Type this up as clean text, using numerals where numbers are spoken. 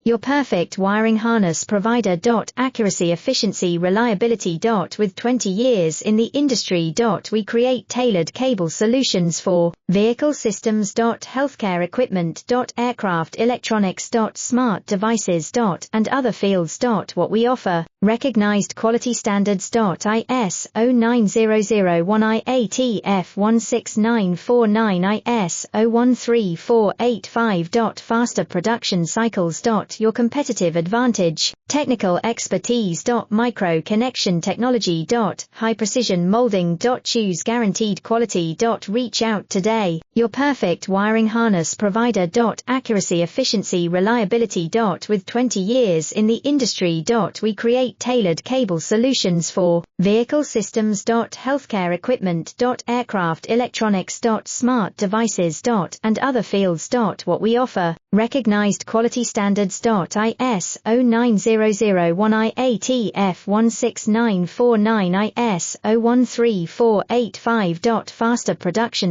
your perfect wiring harness provider. Accuracy, efficiency, reliability. With 20 years in the industry. We create tailored cable solutions for vehicle systems. Healthcare equipment. Aircraft electronics. Smart devices. And other fields. What we offer, recognized quality standards. IS-09001-IATF-16949, IS-013485. Faster production cycles. Your competitive advantage, technical expertise. Micro connection technology. High precision molding. Choose guaranteed quality. Reach out today, your perfect wiring harness provider. Accuracy, efficiency, reliability. With 20 years in the industry. We create tailored cable solutions for vehicle systems. Healthcare equipment. Aircraft electronics. Smart devices. And other fields. What we offer, recognized quality standards. IS-09001-IATF-16949, IS-013485. Faster production